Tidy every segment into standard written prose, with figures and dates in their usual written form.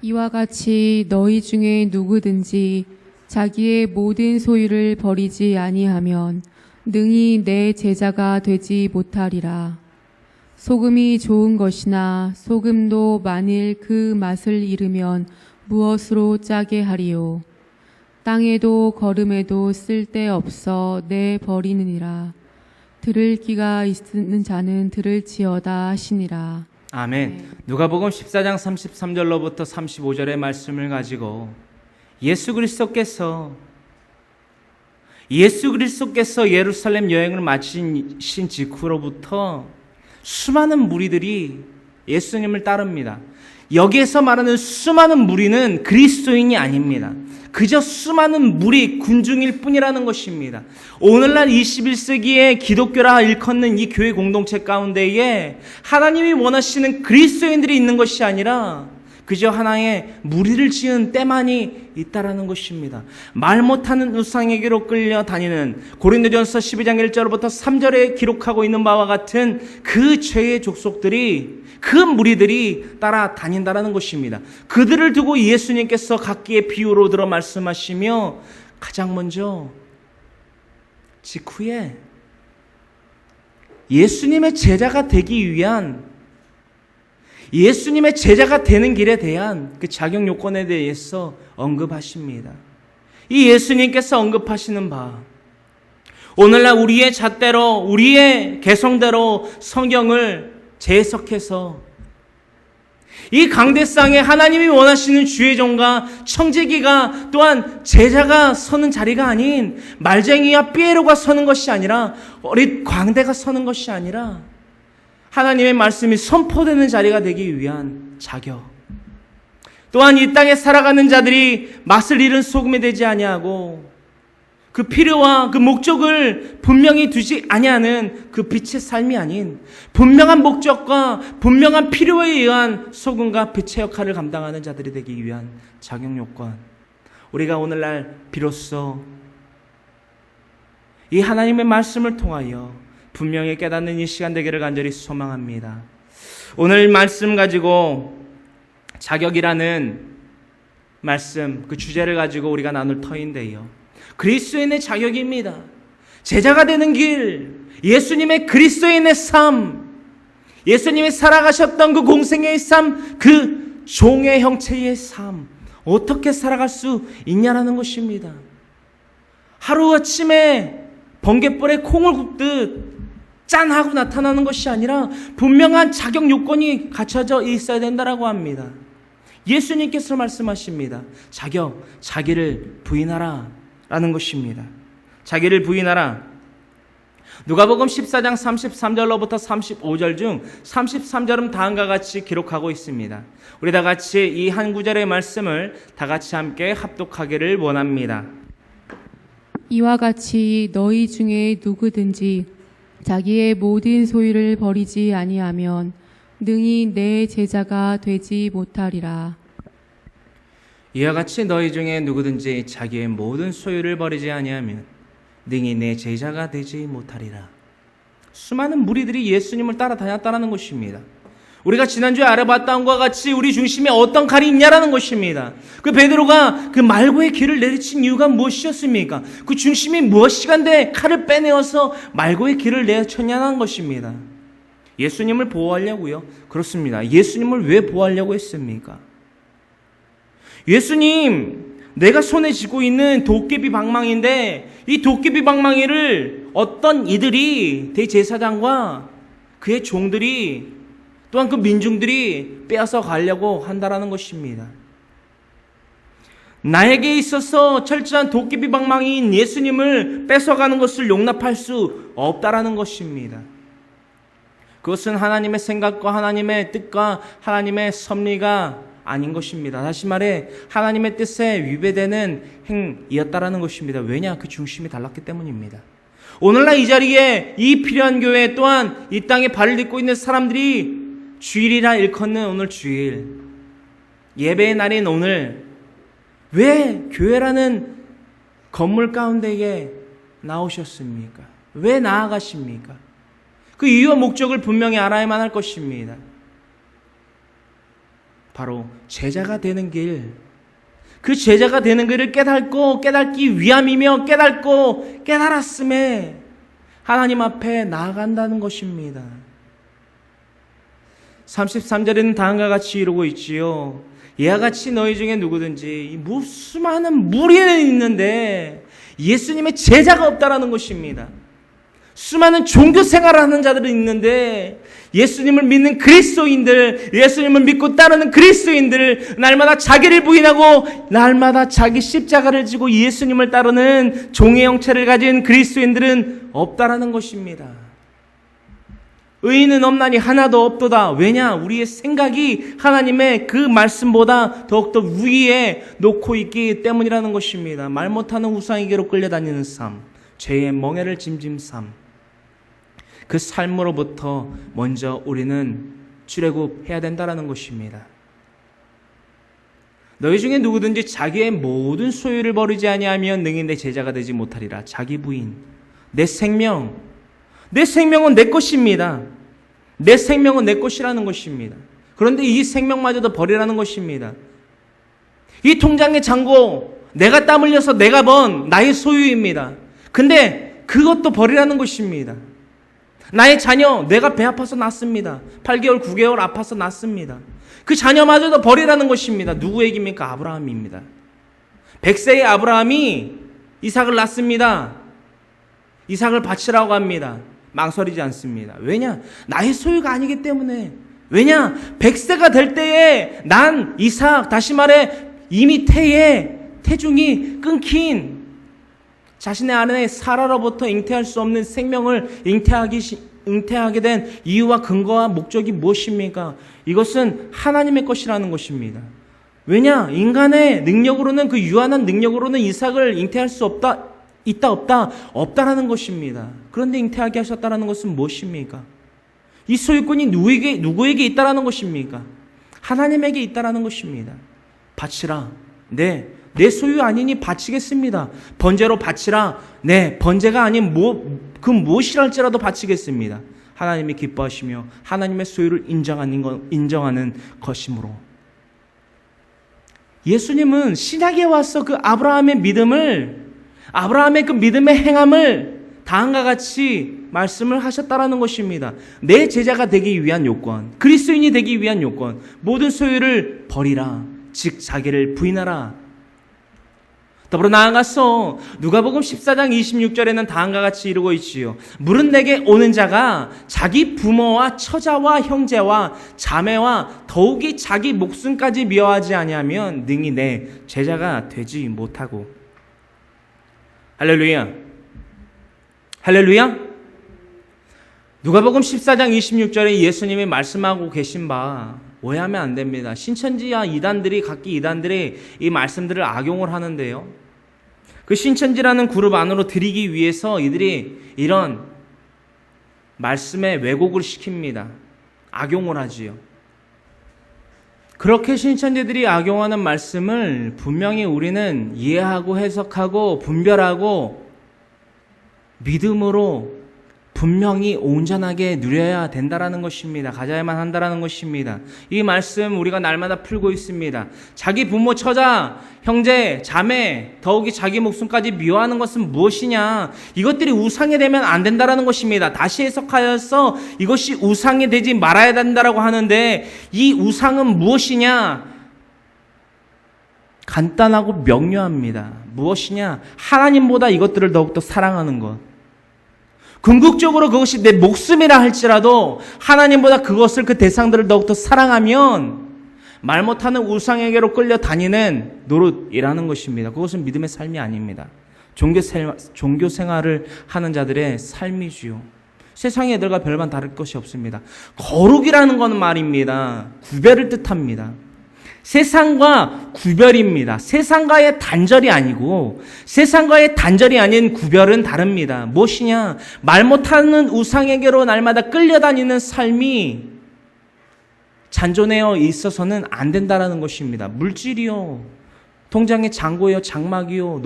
이와 같이 너희 중에 누구든지 자기의 모든 소유를 버리지 아니하면 능히 내 제자가 되지 못하리라. 소금이 좋은 것이나 소금도 만일 그 맛을 잃으면 무엇으로 짜게 하리요. 땅에도 거름에도 쓸데없어 내 버리느니라. 들을 귀가 있는 자는 들을지어다 하시니라. 아멘. 누가복음 14장 33절로부터 35절의 말씀을 가지고 예수 그리스도께서 예루살렘 여행을 마치신 직후로부터 수많은 무리들이 예수님을 따릅니다. 여기에서 말하는 수많은 무리는 그리스도인이 아닙니다. 그저 수많은 무리, 군중일 뿐이라는 것입니다. 오늘날 21세기의 기독교라 일컫는 이 교회 공동체 가운데에 하나님이 원하시는 그리스도인들이 있는 것이 아니라 그저 하나의 무리를 지은 때만이 있다라는 것입니다. 말 못하는 우상에게로 끌려다니는 고린도전서 12장 1절부터 3절에 기록하고 있는 바와 같은 그 죄의 족속들이, 그 무리들이 따라다닌다라는 것입니다. 그들을 두고 예수님께서 각기의 비유로 들어 말씀하시며 가장 먼저 직후에 예수님의 제자가 되기 위한, 예수님의 제자가 되는 길에 대한 그 자격 요건에 대해서 언급하십니다. 이 예수님께서 언급하시는 바, 오늘날 우리의 잣대로, 우리의 개성대로 성경을 재해석해서 이 강대상에 하나님이 원하시는 주의 종과 청지기가 또한 제자가 서는 자리가 아닌 말쟁이와 삐에로가 서는 것이 아니라 어린 광대가 서는 것이 아니라 하나님의 말씀이 선포되는 자리가 되기 위한 자격, 또한 이 땅에 살아가는 자들이 맛을 잃은 소금이 되지 아니하고 그 필요와 그 목적을 분명히 두지 아니하는 그 빛의 삶이 아닌 분명한 목적과 분명한 필요에 의한 소금과 빛의 역할을 감당하는 자들이 되기 위한 자격 요건, 우리가 오늘날 비로소 이 하나님의 말씀을 통하여 분명히 깨닫는 이 시간 되기를 간절히 소망합니다. 오늘 말씀 가지고 자격이라는 말씀, 그 주제를 가지고 우리가 나눌 터인데요, 그리스도인의 자격입니다. 제자가 되는 길, 예수님의 그리스도인의 삶, 예수님이 살아가셨던 그 공생애의 삶, 그 종의 형체의 삶, 어떻게 살아갈 수 있냐라는 것입니다. 하루아침에 번갯불에 콩을 굽듯 짠 하고 나타나는 것이 아니라 분명한 자격 요건이 갖춰져 있어야 된다라고 합니다. 예수님께서 말씀하십니다. 자격, 자기를 부인하라 라는 것입니다. 자기를 부인하라. 누가복음 14장 33절로부터 35절 중 33절은 다음과 같이 기록하고 있습니다. 우리 다 같이 이 한 구절의 말씀을 다 같이 함께 합독하기를 원합니다. 이와 같이 너희 중에 누구든지 자기의 모든 소유를 버리지 아니하면 능히 내 제자가 되지 못하리라. 이와 같이 너희 중에 누구든지 자기의 모든 소유를 버리지 아니하면 능히 내 제자가 되지 못하리라. 수많은 무리들이 예수님을 따라다녔다는 것입니다. 우리가 지난주에 알아봤던 것과 같이 우리 중심에 어떤 칼이 있냐라는 것입니다. 그 베드로가 그 말고의 길을 내리친 이유가 무엇이었습니까? 그 중심이 무엇이간데 칼을 빼내어서 말고의 길을 내쳤냐는 것입니다. 예수님을 보호하려고요? 그렇습니다. 예수님을 왜 보호하려고 했습니까? 예수님, 내가 손에 쥐고 있는 도깨비 방망이인데 이 도깨비 방망이를 어떤 이들이, 대제사장과 그의 종들이 또한 그 민중들이 빼앗아 가려고 한다라는 것입니다. 나에게 있어서 철저한 도깨비 방망이인 예수님을 뺏어가는 것을 용납할 수 없다라는 것입니다. 그것은 하나님의 생각과 하나님의 뜻과 하나님의 섭리가 아닌 것입니다. 다시 말해 하나님의 뜻에 위배되는 행위였다라는 것입니다. 왜냐? 그 중심이 달랐기 때문입니다. 오늘날 이 자리에 이 필요한 교회 또한 이 땅에 발을 딛고 있는 사람들이 주일이라 일컫는 오늘 주일, 예배의 날인 오늘 왜 교회라는 건물 가운데에 나오셨습니까? 왜 나아가십니까? 그 이유와 목적을 분명히 알아야만 할 것입니다. 바로 제자가 되는 길, 그 제자가 되는 길을 깨닫기 위함이며 깨닫고 깨달았음에 하나님 앞에 나아간다는 것입니다. 33절에는 다음과 같이 이루고 있지요. 이와 같이 너희 중에 누구든지 수많은 무리는 있는데 예수님의 제자가 없다라는 것입니다. 수많은 종교 생활을 하는 자들은 있는데 예수님을 믿는 그리스도인들, 예수님을 믿고 따르는 그리스도인들, 날마다 자기를 부인하고 날마다 자기 십자가를 지고 예수님을 따르는 종의 형체를 가진 그리스도인들은 없다라는 것입니다. 의인은 없나니 하나도 없도다. 왜냐? 우리의 생각이 하나님의 그 말씀보다 더욱더 위에 놓고 있기 때문이라는 것입니다. 말 못하는 우상에게로 끌려다니는 삶, 죄의 멍에를 짐진 삶, 그 삶으로부터 먼저 우리는 출애굽해야 된다는 것입니다. 너희 중에 누구든지 자기의 모든 소유를 버리지 아니하면 능히 내 제자가 되지 못하리라. 자기 부인, 내 생명은 내 것입니다. 내 생명은 내 것이라는 것입니다. 그런데 이 생명마저도 버리라는 것입니다. 이 통장의 잔고, 내가 땀 흘려서 내가 번 나의 소유입니다. 근데 그것도 버리라는 것입니다. 나의 자녀, 내가 배 아파서 낳습니다. 8개월, 9개월 아파서 낳습니다. 그 자녀마저도 버리라는 것입니다. 누구 얘기입니까? 아브라함입니다. 100세의 아브라함이 이삭을 낳습니다. 이삭을 바치라고 합니다. 망설이지 않습니다. 왜냐? 나의 소유가 아니기 때문에. 왜냐? 100세가 될 때에 난 이삭, 다시 말해 이미 태중이 끊긴 자신의 아내 사라로부터 잉태할 수 없는 생명을 잉태하게 된 이유와 근거와 목적이 무엇입니까? 이것은 하나님의 것이라는 것입니다. 왜냐? 인간의 능력으로는, 그 유한한 능력으로는 이삭을 잉태할 수 없다라는 것입니다. 그런데 잉태하게 하셨다라는 것은 무엇입니까? 이 소유권이 누구에게 있다라는 것입니까? 하나님에게 있다라는 것입니다. 바치라. 네, 내 소유 아니니 바치겠습니다. 번제로 바치라. 네, 번제가 아닌 그 무엇이랄지라도 바치겠습니다. 하나님이 기뻐하시며 하나님의 소유를 인정하는 것이므로. 예수님은 신약에 와서 그 아브라함의 그 믿음의 행함을 다음과 같이 말씀을 하셨다라는 것입니다. 내 제자가 되기 위한 요건, 그리스도인이 되기 위한 요건, 모든 소유를 버리라. 즉 자기를 부인하라. 더불어 나아가서 누가복음 14장 26절에는 다음과 같이 이루고 있지요. 물은 내게 오는 자가 자기 부모와 처자와 형제와 자매와 더욱이 자기 목숨까지 미워하지 아니하면 능히 내 제자가 되지 못하고. 할렐루야. 할렐루야. 누가복음 14장 26절에 예수님이 말씀하고 계신 바 오해하면 안 됩니다. 신천지와 각기 이단들이 이 말씀들을 악용을 하는데요. 그 신천지라는 그룹 안으로 들이기 위해서 이들이 이런 말씀에 왜곡을 시킵니다. 악용을 하지요. 그렇게 신천지들이 악용하는 말씀을 분명히 우리는 이해하고 해석하고 분별하고 믿음으로 분명히 온전하게 누려야 된다라는 것입니다. 가져야만 한다라는 것입니다. 이 말씀 우리가 날마다 풀고 있습니다. 자기 부모, 처자, 형제, 자매, 더욱이 자기 목숨까지 미워하는 것은 무엇이냐? 이것들이 우상이 되면 안 된다라는 것입니다. 다시 해석하여서 이것이 우상이 되지 말아야 된다라고 하는데 이 우상은 무엇이냐? 간단하고 명료합니다. 무엇이냐? 하나님보다 이것들을 더욱더 사랑하는 것. 궁극적으로 그것이 내 목숨이라 할지라도 하나님보다 그 대상들을 더욱더 사랑하면 말 못하는 우상에게로 끌려다니는 노릇이라는 것입니다. 그것은 믿음의 삶이 아닙니다. 종교 생활을 하는 자들의 삶이지요. 세상의 애들과 별반 다를 것이 없습니다. 거룩이라는 건 말입니다. 구별을 뜻합니다. 세상과 구별입니다. 세상과의 단절이 아니고 세상과의 단절이 아닌 구별은 다릅니다. 무엇이냐? 말 못하는 우상에게로 날마다 끌려다니는 삶이 잔존되어 있어서는 안 된다라는 것입니다. 물질이요, 통장의 잔고요, 장막이요,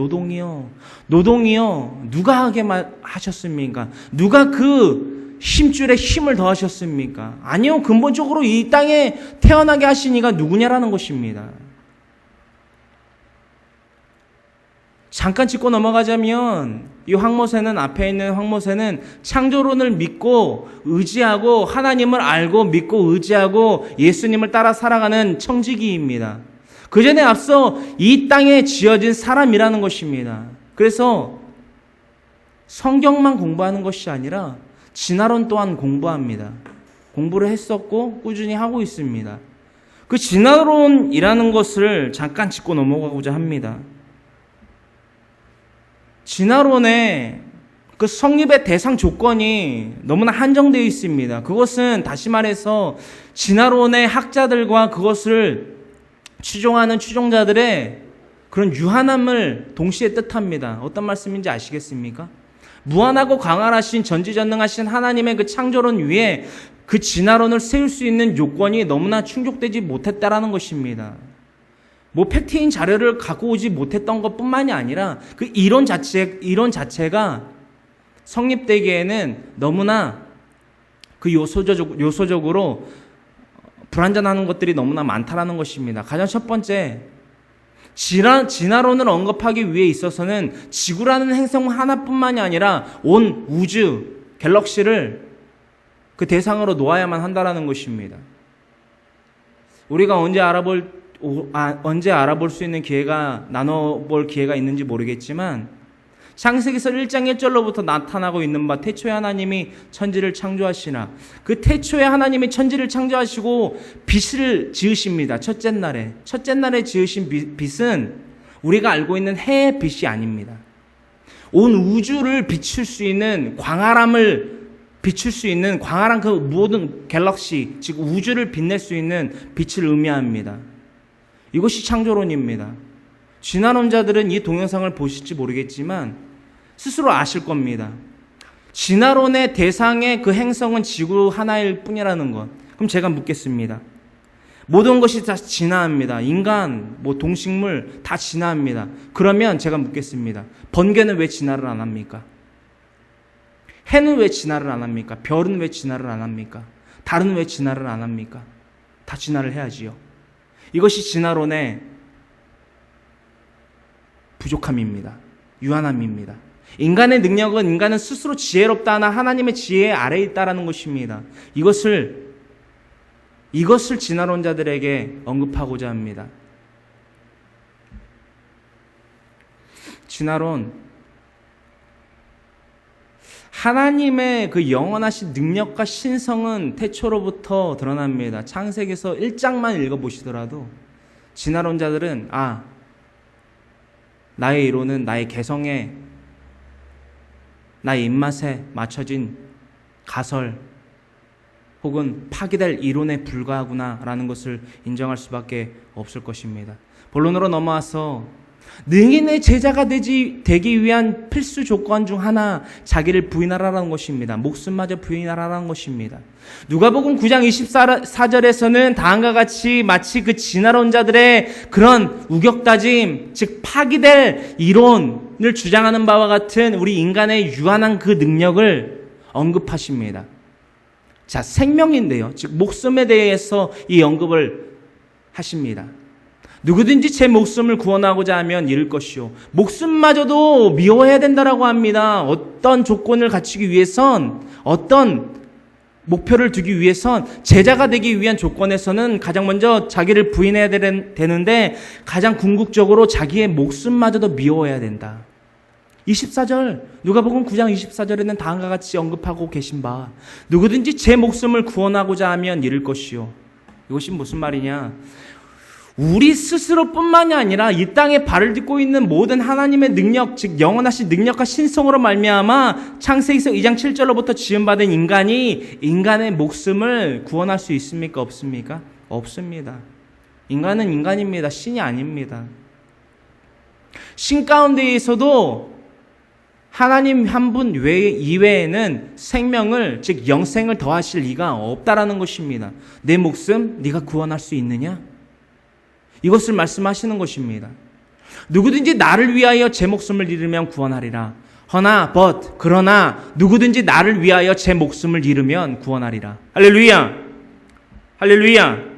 노동이요. 누가 하게 하셨습니까? 누가 그 힘줄에 힘을 더하셨습니까? 아니요. 근본적으로 이 땅에 태어나게 하신 이가 누구냐라는 것입니다. 잠깐 짚고 넘어가자면 이 황모세는, 앞에 있는 황모세는 창조론을 믿고 의지하고 하나님을 알고 믿고 의지하고 예수님을 따라 살아가는 청지기입니다. 그 전에 앞서 이 땅에 지어진 사람이라는 것입니다. 그래서 성경만 공부하는 것이 아니라 진화론 또한 공부합니다. 공부를 했었고 꾸준히 하고 있습니다. 그 진화론이라는 것을 잠깐 짚고 넘어가고자 합니다. 진화론의 그 성립의 대상 조건이 너무나 한정되어 있습니다. 그것은 다시 말해서 진화론의 학자들과 그것을 추종하는 추종자들의 그런 유한함을 동시에 뜻합니다. 어떤 말씀인지 아시겠습니까? 무한하고 강활하신 전지전능하신 하나님의 그 창조론 위에 그 진화론을 세울 수 있는 요건이 너무나 충족되지 못했다라는 것입니다. 뭐 팩트인 자료를 갖고 오지 못했던 것뿐만이 아니라 그 이론 자체가 성립되기에는 너무나 그 요소적으로 불완전한 것들이 너무나 많다라는 것입니다. 가장 첫 번째, 진화론을 언급하기 위해 있어서는 지구라는 행성 하나뿐만이 아니라 온 우주, 갤럭시를 그 대상으로 놓아야만 한다라는 것입니다. 우리가 언제 알아볼 수 있는 기회가, 나눠볼 기회가 있는지 모르겠지만 창세기서 1장 1절로부터 나타나고 있는 바 태초에 하나님이 천지를 창조하시나 그 태초에 하나님이 천지를 창조하시고 빛을 지으십니다. 첫째 날에 지으신 빛은 우리가 알고 있는 해의 빛이 아닙니다. 온 우주를 비출 수 있는 광활함을 비출 수 있는 광활한 그 모든 갤럭시, 즉 우주를 빛낼 수 있는 빛을 의미합니다. 이것이 창조론입니다. 진화론자들은 이 동영상을 보실지 모르겠지만 스스로 아실 겁니다. 진화론의 대상의 그 행성은 지구 하나일 뿐이라는 것. 그럼 제가 묻겠습니다. 모든 것이 다 진화합니다. 인간, 동식물 다 진화합니다. 그러면 제가 묻겠습니다. 번개는 왜 진화를 안 합니까? 해는 왜 진화를 안 합니까? 별은 왜 진화를 안 합니까? 달은 왜 진화를 안 합니까? 다 진화를 해야지요. 이것이 진화론의 부족함입니다. 유한함입니다. 인간의 능력은 인간은 스스로 지혜롭다 하나 하나님의 지혜 아래에 있다라는 것입니다. 이것을 진화론자들에게 언급하고자 합니다. 진화론, 하나님의 그 영원하신 능력과 신성은 태초로부터 드러납니다. 창세기서 1장만 읽어보시더라도 진화론자들은 나의 이론은 나의 개성에, 나의 입맛에 맞춰진 가설 혹은 파기될 이론에 불과하구나 라는 것을 인정할 수밖에 없을 것입니다. 본론으로 넘어와서 능인의 제자가 되기 위한 필수 조건 중 하나, 자기를 부인하라는 것입니다. 목숨마저 부인하라는 것입니다. 누가복음 9장 24절에서는 다음과 같이 마치 그 진화론자들의 그런 우격다짐, 즉 파기될 이론을 주장하는 바와 같은 우리 인간의 유한한 그 능력을 언급하십니다. 자, 생명인데요. 즉 목숨에 대해서 이 언급을 하십니다. 누구든지 제 목숨을 구원하고자 하면 잃을 것이요, 목숨마저도 미워해야 된다라고 합니다. 어떤 조건을 갖추기 위해선, 어떤 목표를 두기 위해선, 제자가 되기 위한 조건에서는 가장 먼저 자기를 부인해야 되는데 가장 궁극적으로 자기의 목숨마저도 미워해야 된다. 24절, 누가복음 9장 24절에는 다음과 같이 언급하고 계신 바, 누구든지 제 목숨을 구원하고자 하면 잃을 것이요. 이것이 무슨 말이냐? 우리 스스로뿐만이 아니라 이 땅에 발을 딛고 있는 모든 하나님의 능력, 즉 영원하신 능력과 신성으로 말미암아 창세기서 2장 7절로부터 지음받은 인간이 인간의 목숨을 구원할 수 있습니까? 없습니까? 없습니다. 인간은 인간입니다. 신이 아닙니다. 신 가운데에서도 하나님 한 분 이외에는 생명을, 즉 영생을 더하실 이가 없다라는 것입니다. 내 목숨 네가 구원할 수 있느냐? 이것을 말씀하시는 것입니다. 누구든지 나를 위하여 제 목숨을 잃으면 구원하리라. 그러나 누구든지 나를 위하여 제 목숨을 잃으면 구원하리라. 할렐루야. 할렐루야.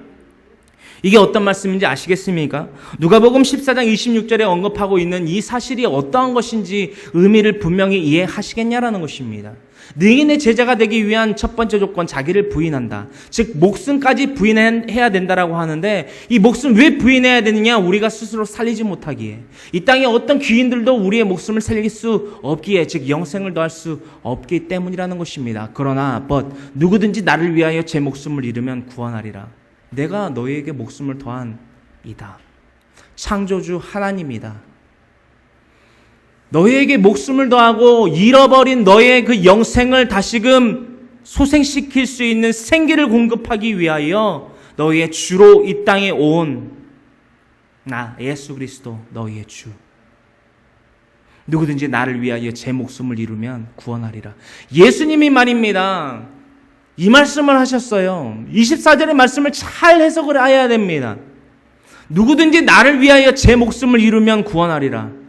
이게 어떤 말씀인지 아시겠습니까? 누가복음 14장 26절에 언급하고 있는 이 사실이 어떠한 것인지 의미를 분명히 이해하시겠냐라는 것입니다. 능히 내 제자가 되기 위한 첫 번째 조건, 자기를 부인한다. 즉 목숨까지 부인해야 된다라고 하는데, 이 목숨 왜 부인해야 되느냐? 우리가 스스로 살리지 못하기에, 이 땅에 어떤 귀인들도 우리의 목숨을 살릴 수 없기에, 즉 영생을 더할 수 없기 때문이라는 것입니다. 그러나 누구든지 나를 위하여 제 목숨을 잃으면 구원하리라. 내가 너희에게 목숨을 더한 이다. 창조주 하나님이다. 너희에게 목숨을 더하고 잃어버린 너의 그 영생을 다시금 소생시킬 수 있는 생기를 공급하기 위하여 너희의 주로 이 땅에 온 나 예수 그리스도 너희의 주. 누구든지 나를 위하여 제 목숨을 잃으면 구원하리라. 예수님이 말입니다. 이 말씀을 하셨어요. 24절의 말씀을 잘 해석을 해야 됩니다. 누구든지 나를 위하여 제 목숨을 잃으면 구원하리라.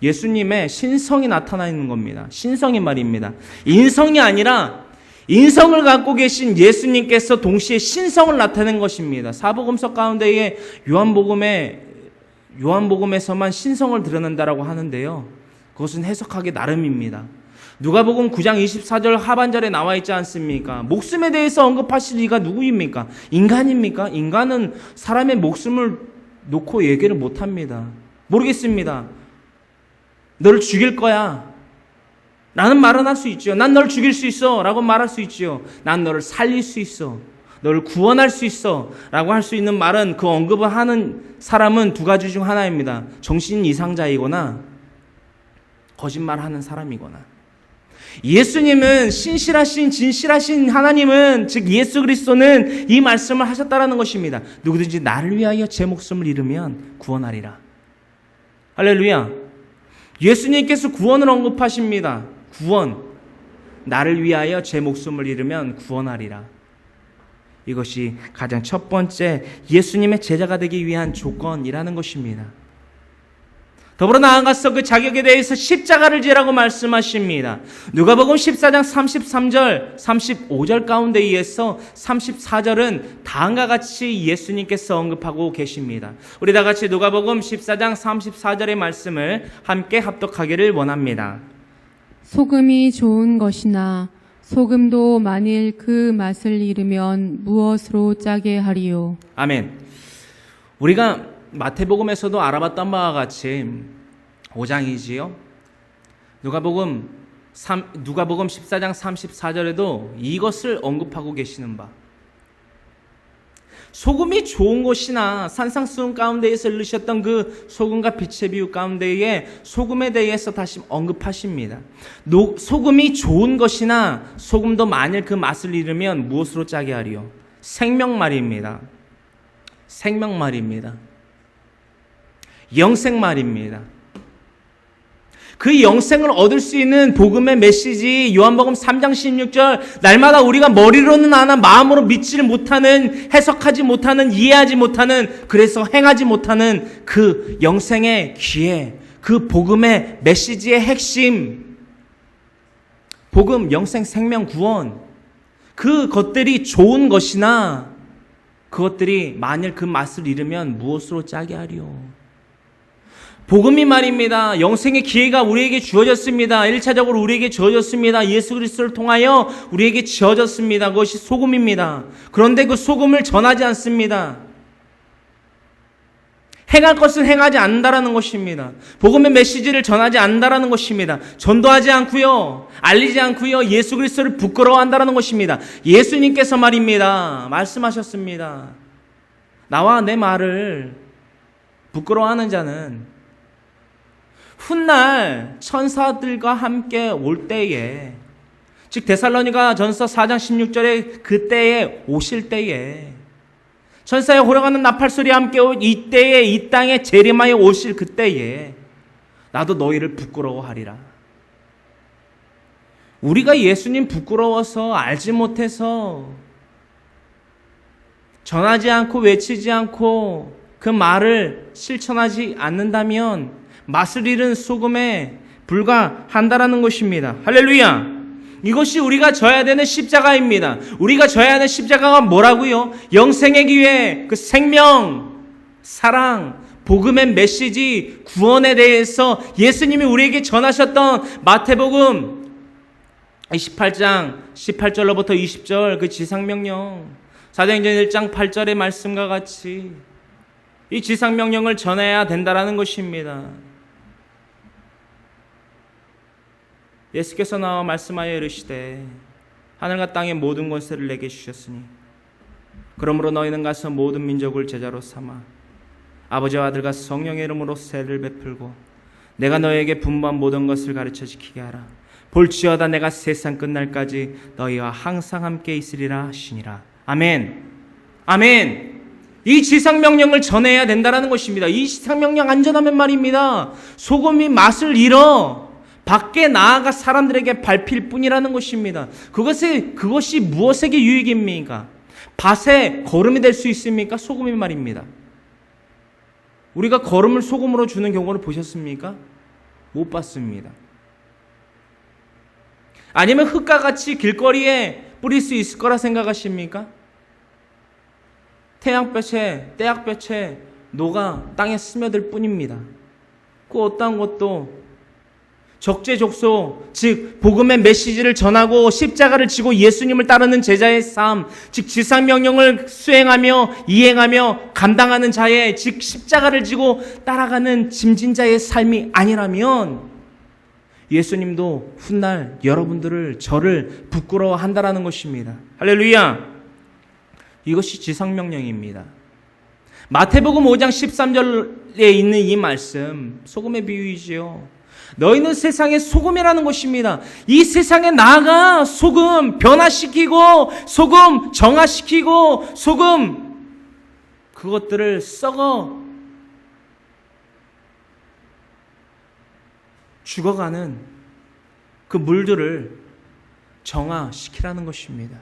예수님의 신성이 나타나 있는 겁니다. 신성이 말입니다. 인성이 아니라 인성을 갖고 계신 예수님께서 동시에 신성을 나타낸 것입니다. 사복음서 가운데에 요한복음에서만 신성을 드러낸다라고 하는데요. 그것은 해석하기 나름입니다. 누가복음 9장 24절 하반절에 나와 있지 않습니까? 목숨에 대해서 언급하실 이가 누구입니까? 인간입니까? 인간은 사람의 목숨을 놓고 얘기를 못합니다. 모르겠습니다. 너를 죽일 거야 라는 말은 할 수 있죠. 난 너를 죽일 수 있어 라고 말할 수 있죠. 난 너를 살릴 수 있어, 너를 구원할 수 있어 라고 할 수 있는 말은, 그 언급을 하는 사람은 두 가지 중 하나입니다. 정신 이상자이거나 거짓말하는 사람이거나. 예수님은 신실하신 진실하신 하나님은, 즉 예수 그리스도는 이 말씀을 하셨다라는 것입니다. 누구든지 나를 위하여 제 목숨을 잃으면 구원하리라. 할렐루야. 예수님께서 구원을 언급하십니다. 구원. 나를 위하여 제 목숨을 잃으면 구원하리라. 이것이 가장 첫 번째 예수님의 제자가 되기 위한 조건이라는 것입니다. 더불어 나아가서 그 자격에 대해서 십자가를 지라고 말씀하십니다. 누가복음 14장 33절, 35절 가운데 의해서 34절은 다음과 같이 예수님께서 언급하고 계십니다. 우리 다 같이 누가복음 14장 34절의 말씀을 함께 합독하기를 원합니다. 소금이 좋은 것이나 소금도 만일 그 맛을 잃으면 무엇으로 짜게 하리요. 아멘. 우리가 마태복음에서도 알아봤던 바와 같이 5장이지요. 누가복음 14장 34절에도 이것을 언급하고 계시는 바. 소금이 좋은 것이나 산상수훈 가운데에서 읽으셨던 그 소금과 빛의 비유 가운데에 소금에 대해서 다시 언급하십니다. 소금이 좋은 것이나 소금도 만일 그 맛을 잃으면 무엇으로 짜게 하리요? 생명말입니다. 생명말입니다. 영생말입니다. 그 영생을 얻을 수 있는 복음의 메시지, 요한복음 3장 16절, 날마다 우리가 머리로는 아나 마음으로 믿지를 못하는, 해석하지 못하는, 이해하지 못하는, 그래서 행하지 못하는 그 영생의 기회, 그 복음의 메시지의 핵심, 복음, 영생, 생명, 구원, 그것들이 좋은 것이나 그것들이 만일 그 맛을 잃으면 무엇으로 짜게 하리요? 복음이 말입니다. 영생의 기회가 우리에게 주어졌습니다. 1차적으로 우리에게 주어졌습니다. 예수 그리스도를 통하여 우리에게 주어졌습니다. 그것이 소금입니다. 그런데 그 소금을 전하지 않습니다. 행할 것을 행하지 않는다라는 것입니다. 복음의 메시지를 전하지 않는다라는 것입니다. 전도하지 않고요, 알리지 않고요, 예수 그리스도를 부끄러워한다라는 것입니다. 예수님께서 말입니다. 말씀하셨습니다. 나와 내 말을 부끄러워하는 자는 훗날 천사들과 함께 올 때에, 즉 데살로니가 전서 4장 16절에 그때에 오실 때에, 천사의 호령하는 나팔소리와 함께 올 이때에, 이 땅에 재림하여 오실 그때에 나도 너희를 부끄러워하리라. 우리가 예수님 부끄러워서, 알지 못해서, 전하지 않고 외치지 않고 그 말을 실천하지 않는다면 맛을 잃은 소금에 불과한다라는 것입니다. 할렐루야. 이것이 우리가 져야 되는 십자가입니다. 우리가 져야 하는 십자가가 뭐라고요? 영생의 기회, 그 생명, 사랑, 복음의 메시지, 구원에 대해서 예수님이 우리에게 전하셨던 마태복음 28장 18절로부터 20절 그 지상명령, 사도행전 1장 8절의 말씀과 같이 이 지상명령을 전해야 된다라는 것입니다. 예수께서 나와 말씀하여 이르시되 하늘과 땅의 모든 권세를 내게 주셨으니 그러므로 너희는 가서 모든 민족을 제자로 삼아 아버지와 아들과 성령의 이름으로 세를 베풀고 내가 너희에게 분부한 모든 것을 가르쳐 지키게 하라. 볼지어다 내가 세상 끝날까지 너희와 항상 함께 있으리라 하시니라. 아멘. 아멘. 이 지상명령을 전해야 된다는 것입니다. 이 지상명령 안전하면 말입니다. 소금이 맛을 잃어 밖에 나아가 사람들에게 밟힐 뿐이라는 것입니다. 그것이 무엇에게 유익입니까? 밭에 거름이 될 수 있습니까? 소금이 말입니다. 우리가 거름을 소금으로 주는 경우를 보셨습니까? 못 봤습니다. 아니면 흙과 같이 길거리에 뿌릴 수 있을 거라 생각하십니까? 태양볕에 녹아 땅에 스며들 뿐입니다. 그 어떠한 것도 적재적소, 즉 복음의 메시지를 전하고 십자가를 지고 예수님을 따르는 제자의 삶, 즉 지상명령을 수행하며 이행하며 감당하는 자의, 즉 십자가를 지고 따라가는 짐진자의 삶이 아니라면 예수님도 훗날 여러분들을, 저를 부끄러워한다라는 것입니다. 할렐루야. 이것이 지상명령입니다. 마태복음 5장 13절에 있는 이 말씀, 소금의 비유이지요. 너희는 세상의 소금이라는 것입니다. 이 세상에 나아가 소금 변화시키고 소금 정화시키고 소금 그것들을 썩어 죽어가는 그 물들을 정화시키라는 것입니다.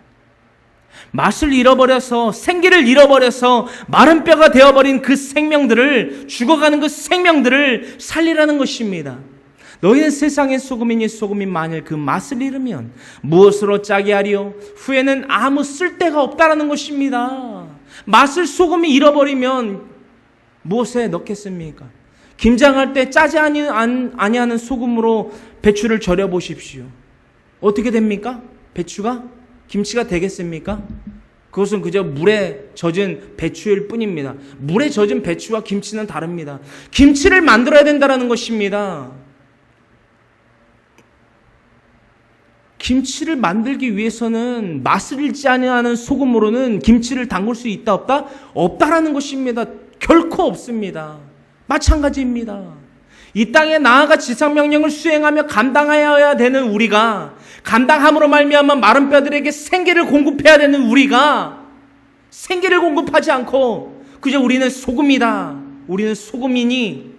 맛을 잃어버려서 생기를 잃어버려서 마른 뼈가 되어버린 그 생명들을, 죽어가는 그 생명들을 살리라는 것입니다. 너희는 세상의 소금이니 소금이 만일 그 맛을 잃으면 무엇으로 짜게 하리요? 후에는 아무 쓸데가 없다라는 것입니다. 맛을 소금이 잃어버리면 무엇에 넣겠습니까? 김장할 때 짜지 아니하는 소금으로 배추를 절여 보십시오. 어떻게 됩니까? 배추가? 김치가 되겠습니까? 그것은 그저 물에 젖은 배추일 뿐입니다. 물에 젖은 배추와 김치는 다릅니다. 김치를 만들어야 된다는 것입니다. 김치를 만들기 위해서는 맛을 잃지 아니하는 소금으로는 김치를 담글 수 있다 없다? 없다라는 것입니다. 결코 없습니다. 마찬가지입니다. 이 땅에 나아가 지상명령을 수행하며 감당하여야 되는 우리가, 감당함으로 말미암아 마른 뼈들에게 생기를 공급해야 되는 우리가 생기를 공급하지 않고 그저 우리는 소금이다, 우리는 소금이니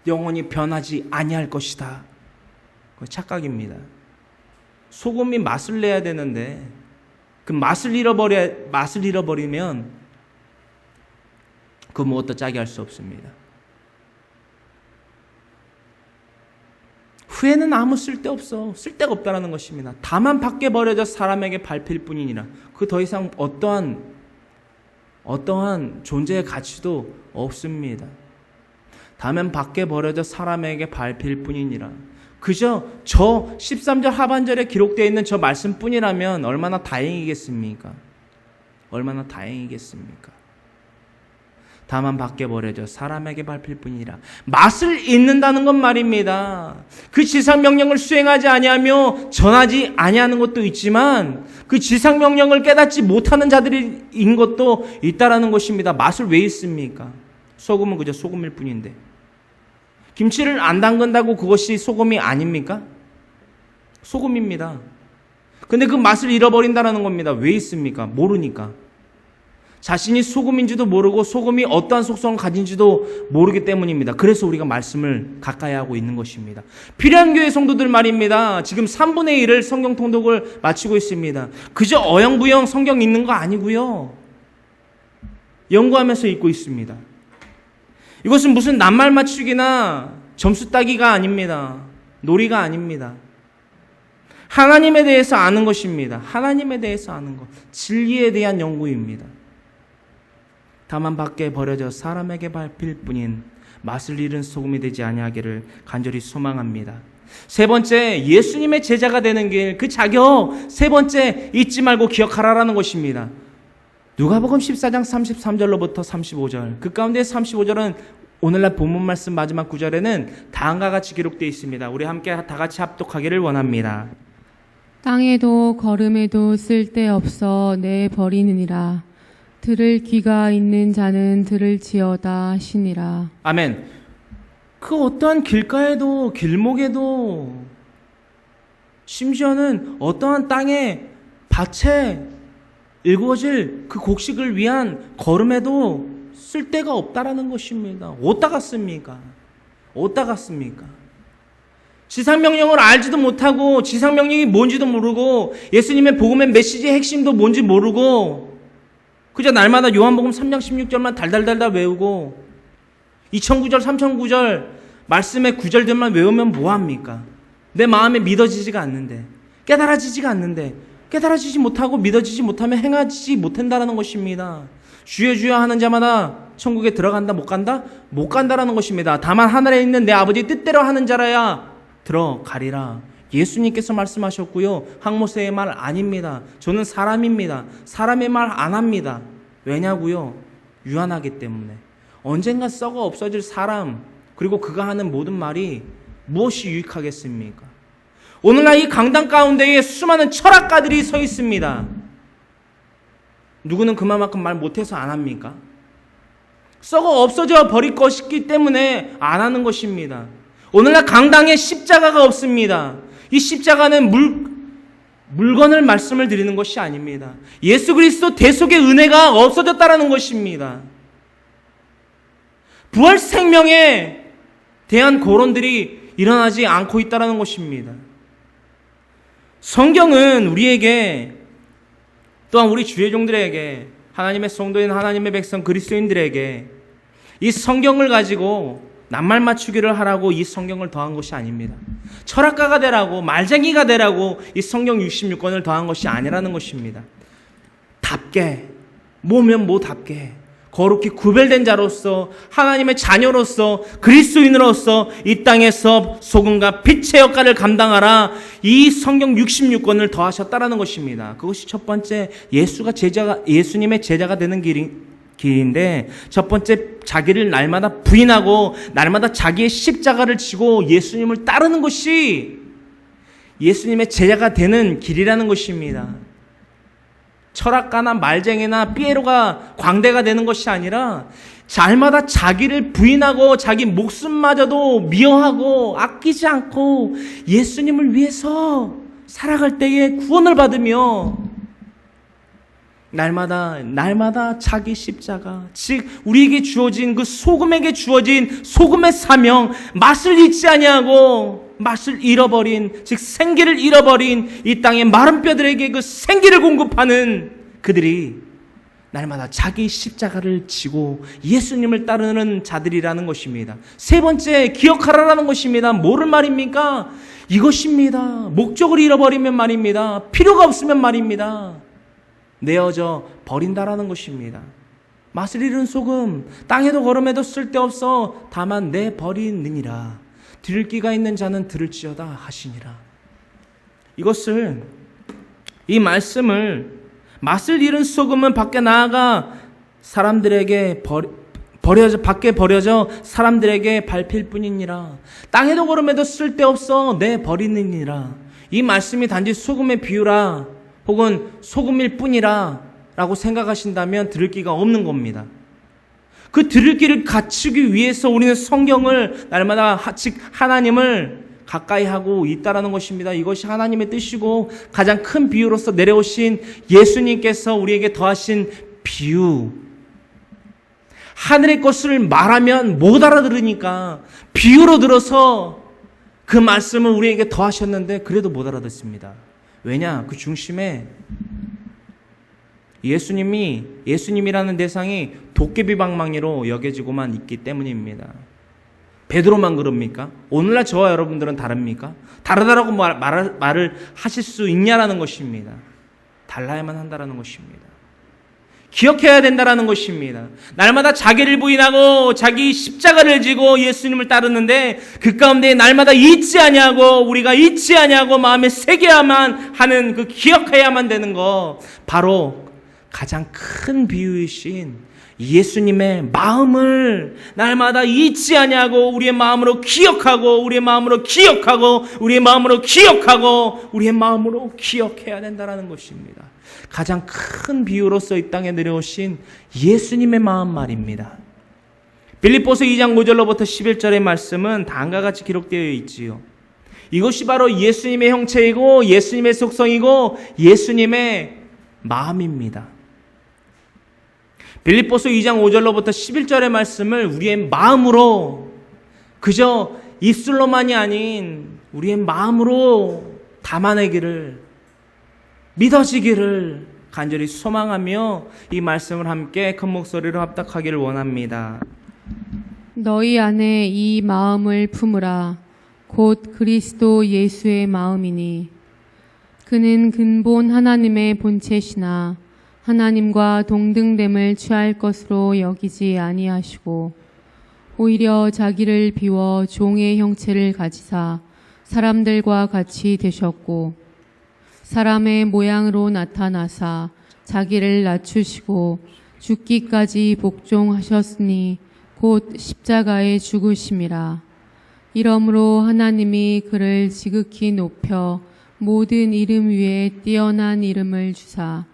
영원히 변하지 아니할 것이다, 그 착각입니다. 소금이 맛을 내야 되는데 그 맛을 잃어버리면 그 무엇도 짜게 할 수 없습니다. 후에는 아무 쓸데가 없다라는 것입니다. 다만 밖에 버려져 사람에게 밟힐 뿐이니라. 그 더 이상 어떠한 존재의 가치도 없습니다. 다만 밖에 버려져 사람에게 밟힐 뿐이니라. 그저 저 13절 하반절에 기록되어 있는 저 말씀뿐이라면 얼마나 다행이겠습니까? 얼마나 다행이겠습니까? 다만 밖에 버려져 사람에게 밟힐 뿐이라. 맛을 잃는다는 건 말입니다. 그 지상명령을 수행하지 아니하며 전하지 아니하는 것도 있지만 그 지상명령을 깨닫지 못하는 자들인 것도 있다라는 것입니다. 맛을 왜 잃습니까? 소금은 그저 소금일 뿐인데. 김치를 안 담근다고 그것이 소금이 아닙니까? 소금입니다. 근데 그 맛을 잃어버린다는 겁니다. 왜 있습니까? 모르니까. 자신이 소금인지도 모르고 소금이 어떠한 속성을 가진지도 모르기 때문입니다. 그래서 우리가 말씀을 가까이 하고 있는 것입니다. 필요한 교회 성도들 말입니다. 지금 3분의 1을 성경 통독을 마치고 있습니다. 그저 어영부영 성경 읽는 거 아니고요. 연구하면서 읽고 있습니다. 이것은 무슨 낱말 맞추기나 점수 따기가 아닙니다. 놀이가 아닙니다. 하나님에 대해서 아는 것입니다. 하나님에 대해서 아는 것. 진리에 대한 연구입니다. 다만 밖에 버려져 사람에게 밟힐 뿐인 맛을 잃은 소금이 되지 아니하기를 간절히 소망합니다. 세 번째, 예수님의 제자가 되는 길, 그 자격. 세 번째, 잊지 말고 기억하라라는 것입니다. 누가복음 14장 33절로부터 35절. 그 가운데 35절은 오늘날 본문 말씀 마지막 구절에는 다음과 같이 기록되어 있습니다. 우리 함께 다 같이 합독하기를 원합니다. 땅에도 걸음에도 쓸데없어 내 버리느니라. 들을 귀가 있는 자는 들을지어다 하시니라. 아멘. 그 어떠한 길가에도 길목에도 심지어는 어떠한 땅에 밭에 일구어질 그 곡식을 위한 걸음에도 쓸데가 없다라는 것입니다. 어디다가 씁니까? 어디다가 씁니까? 지상명령을 알지도 못하고 지상명령이 뭔지도 모르고 예수님의 복음의 메시지의 핵심도 뭔지 모르고 그저 날마다 요한복음 3장 16절만 달달달달 외우고 2009절 3009절 말씀의 구절들만 외우면 뭐합니까? 내 마음에 믿어지지가 않는데, 깨달아지지가 않는데, 깨달아지지 못하고 믿어지지 못하면 행하지 못한다라는 것입니다. 주여 주여 하는 자마다 천국에 들어간다 못 간다? 못 간다라는 것입니다. 다만 하늘에 있는 내 아버지 뜻대로 하는 자라야 들어가리라. 예수님께서 말씀하셨고요. 항모세의 말 아닙니다. 저는 사람입니다. 사람의 말 안 합니다. 왜냐고요? 유한하기 때문에. 언젠가 썩어 없어질 사람, 그리고 그가 하는 모든 말이 무엇이 유익하겠습니까? 오늘날 이 강당 가운데에 수많은 철학가들이 서 있습니다. 누구는 그만큼 말 못해서 안 합니까? 썩어 없어져 버릴 것이기 때문에 안 하는 것입니다. 오늘날 강당에 십자가가 없습니다. 이 십자가는 물건을 말씀을 드리는 것이 아닙니다. 예수 그리스도 대속의 은혜가 없어졌다라는 것입니다. 부활 생명에 대한 거론들이 일어나지 않고 있다는 것입니다. 성경은 우리에게 또한 우리 주의 종들에게 하나님의 성도인 하나님의 백성 그리스도인들에게 이 성경을 가지고 낱말 맞추기를 하라고 이 성경을 더한 것이 아닙니다. 철학가가 되라고 말쟁이가 되라고 이 성경 66권을 더한 것이 아니라는 것입니다. 답게 뭐면 뭐답게 거룩히 구별된 자로서 하나님의 자녀로서 그리스도인으로서 이 땅에서 소금과 빛의 역할을 감당하라. 이 성경 66권을 더하셨다라는 것입니다. 그것이 첫 번째 예수님의 제자가 되는 길인데 첫 번째 자기를 날마다 부인하고 날마다 자기의 십자가를 지고 예수님을 따르는 것이 예수님의 제자가 되는 길이라는 것입니다. 철학가나 말쟁이나 피에로가 광대가 되는 것이 아니라 날마다 자기를 부인하고 자기 목숨마저도 미워하고 아끼지 않고 예수님을 위해서 살아갈 때에 구원을 받으며 날마다 자기 십자가, 즉 우리에게 주어진 그 소금에게 주어진 소금의 사명, 맛을 잊지 아니하고 맛을 잃어버린, 즉 생기를 잃어버린 이 땅의 마른 뼈들에게 그 생기를 공급하는 그들이 날마다 자기 십자가를 지고 예수님을 따르는 자들이라는 것입니다. 세 번째, 기억하라라는 것입니다. 뭐를 말입니까? 이것입니다. 목적을 잃어버리면 말입니다. 필요가 없으면 말입니다. 내어져 버린다라는 것입니다. 맛을 잃은 소금, 땅에도 걸음에도 쓸데없어 다만 내버리느니라. 들을 귀가 있는 자는 들을지어다 하시니라. 이 말씀을 맛을 잃은 소금은 밖에 나아가 사람들에게 밖에 버려져 사람들에게 밟힐 뿐이니라. 땅에도 걸음에도 쓸데없어 내버리느니라. 이 말씀이 단지 소금의 비유라 혹은 소금일 뿐이라 라고 생각하신다면 들을 귀가 없는 겁니다. 그 들을 귀를 갖추기 위해서 우리는 성경을 날마다 즉 하나님을 가까이 하고 있다라는 것입니다. 이것이 하나님의 뜻이고 가장 큰 비유로서 내려오신 예수님께서 우리에게 더하신 비유. 하늘의 것을 말하면 못 알아들으니까 비유로 들어서 그 말씀을 우리에게 더하셨는데 그래도 못 알아듣습니다. 왜냐? 그 중심에 예수님이라는 대상이 도깨비 방망이로 여겨지고만 있기 때문입니다. 베드로만 그럽니까? 오늘날 저와 여러분들은 다릅니까? 다르다라고 말을 하실 수 있냐라는 것입니다. 달라야만 한다라는 것입니다. 기억해야 된다라는 것입니다. 날마다 자기를 부인하고 자기 십자가를 지고 예수님을 따르는데 그 가운데 날마다 잊지 아니하고 우리가 잊지 아니하고 마음에 새겨야만 하는 그 기억해야만 되는 거, 바로 가장 큰 비유이신 예수님의 마음을 날마다 잊지 아니하고 우리의 마음으로 기억하고 우리의 마음으로 기억하고 우리의 마음으로 기억하고 우리의 마음으로 기억해야 된다라는 것입니다. 가장 큰 비유로서 이 땅에 내려오신 예수님의 마음 말입니다. 빌립보서 2장 5절로부터 11절의 말씀은 다음과 같이 기록되어 있지요. 이것이 바로 예수님의 형체이고 예수님의 속성이고 예수님의 마음입니다. 빌립보서 2장 5절로부터 11절의 말씀을 우리의 마음으로, 그저 입술로만이 아닌 우리의 마음으로 담아내기를, 믿어지기를 간절히 소망하며 이 말씀을 함께 큰 목소리로 합독하기를 원합니다. 너희 안에 이 마음을 품으라. 곧 그리스도 예수의 마음이니 그는 근본 하나님의 본체시나 하나님과 동등됨을 취할 것으로 여기지 아니하시고 오히려 자기를 비워 종의 형체를 가지사 사람들과 같이 되셨고 사람의 모양으로 나타나사 자기를 낮추시고 죽기까지 복종하셨으니 곧 십자가에 죽으심이라. 이러므로 하나님이 그를 지극히 높여 모든 이름 위에 뛰어난 이름을 주사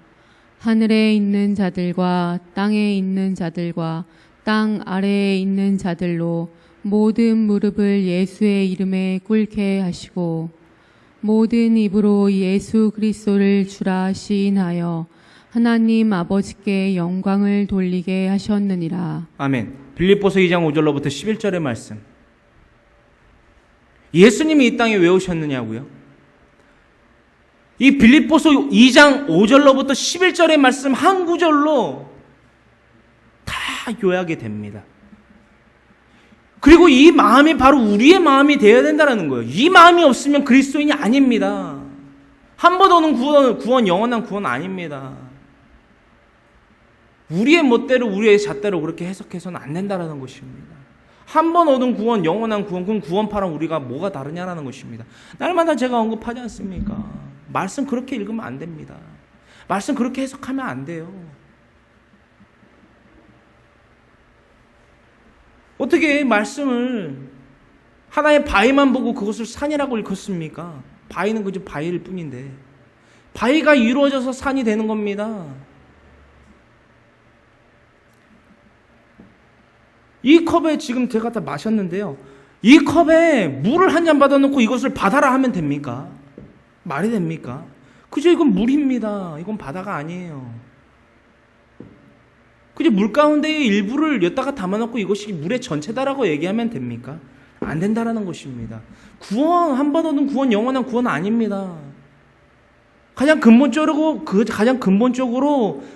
하늘에 있는 자들과 땅에 있는 자들과 땅 아래에 있는 자들로 모든 무릎을 예수의 이름에 꿇게 하시고 모든 입으로 예수 그리스도를 주라 시인하여 하나님 아버지께 영광을 돌리게 하셨느니라. 아멘. 빌립보서 2장 5절로부터 11절의 말씀. 예수님이 이 땅에 왜 오셨느냐고요? 이 빌립보서 2장 5절로부터 11절의 말씀 한 구절로 다 요약이 됩니다. 그리고 이 마음이 바로 우리의 마음이 되어야 된다는 거예요. 이 마음이 없으면 그리스도인이 아닙니다. 한 번 오는 구원 영원한 구원 아닙니다. 우리의 멋대로 우리의 잣대로 그렇게 해석해서는 안 된다는 것입니다. 한 번 얻은 구원, 영원한 구원, 그럼 구원파랑 우리가 뭐가 다르냐라는 것입니다. 날마다 제가 언급하지 않습니까? 말씀 그렇게 읽으면 안 됩니다. 말씀 그렇게 해석하면 안 돼요. 어떻게 말씀을 하나의 바위만 보고 그것을 산이라고 읽었습니까? 바위는 그저 바위일 뿐인데 바위가 이루어져서 산이 되는 겁니다. 이 컵에 지금 제가 다 마셨는데요, 이 컵에 물을 한 잔 받아놓고 이것을 바다라 하면 됩니까? 말이 됩니까? 그저 이건 물입니다. 이건 바다가 아니에요. 그저 물 가운데의 일부를 엿다가 담아놓고 이것이 물의 전체다라고 얘기하면 됩니까? 안 된다라는 것입니다. 구원, 한 번 얻은 구원, 영원한 구원 아닙니다. 가장 근본적으로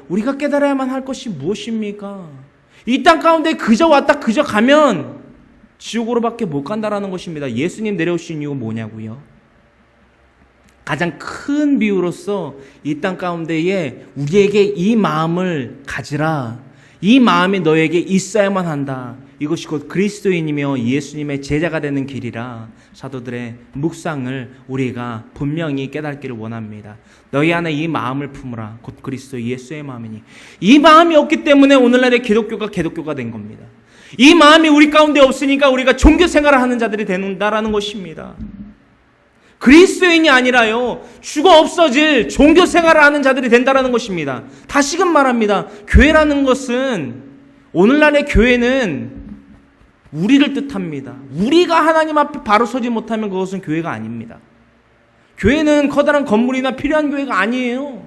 우리가 깨달아야만 할 것이 무엇입니까? 이 땅 가운데 그저 왔다 그저 가면 지옥으로밖에 못 간다라는 것입니다. 예수님 내려오신 이유가 뭐냐고요? 가장 큰 비유로서 이 땅 가운데에 우리에게 이 마음을 가지라. 이 마음이 너에게 있어야만 한다. 이것이 곧 그리스도인이며 예수님의 제자가 되는 길이라 사도들의 묵상을 우리가 분명히 깨닫기를 원합니다. 너희 안에 이 마음을 품으라. 곧 그리스도 예수의 마음이니. 이 마음이 없기 때문에 오늘날의 기독교가 된 겁니다. 이 마음이 우리 가운데 없으니까 우리가 종교 생활을 하는 자들이 된다라는 것입니다. 그리스도인이 아니라요, 죽어 없어질 종교 생활을 하는 자들이 된다라는 것입니다. 다시금 말합니다. 교회라는 것은, 오늘날의 교회는 우리를 뜻합니다. 우리가 하나님 앞에 바로 서지 못하면 그것은 교회가 아닙니다. 교회는 커다란 건물이나 필요한 교회가 아니에요.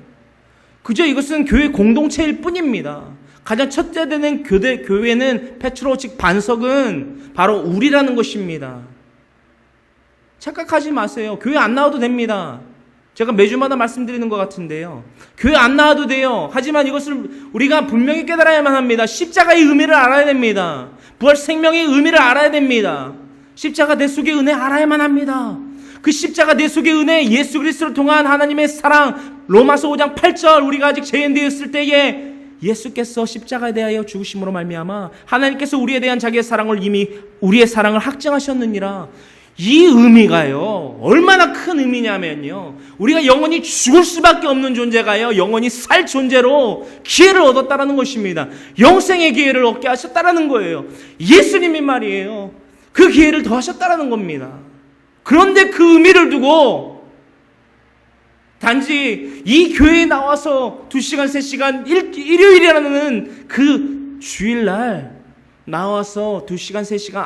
그저 이것은 교회 공동체일 뿐입니다. 가장 첫째 되는 교회는 페트로 즉 반석은 바로 우리라는 것입니다. 착각하지 마세요. 교회 안 나와도 됩니다. 제가 매주마다 말씀드리는 것 같은데요, 교회 안 나와도 돼요. 하지만 이것을 우리가 분명히 깨달아야만 합니다. 십자가의 의미를 알아야 됩니다. 부활 생명의 의미를 알아야 됩니다. 십자가 내 속의 은혜 알아야만 합니다. 그 십자가 내 속의 은혜, 예수 그리스도를 통한 하나님의 사랑, 로마서 5장 8절, 우리가 아직 죄인되었을 때에 예수께서 십자가에 대하여 죽으심으로 말미암아 하나님께서 우리에 대한 자기의 사랑을 이미 우리의 사랑을 확증하셨느니라. 이 의미가요, 얼마나 큰 의미냐면요, 우리가 영원히 죽을 수밖에 없는 존재가요, 영원히 살 존재로 기회를 얻었다라는 것입니다. 영생의 기회를 얻게 하셨다라는 거예요. 예수님이 말이에요, 그 기회를 더하셨다라는 겁니다. 그런데 그 의미를 두고 단지 이 교회에 나와서 2시간, 3시간, 일요일이라는 그 주일날 나와서 2시간, 3시간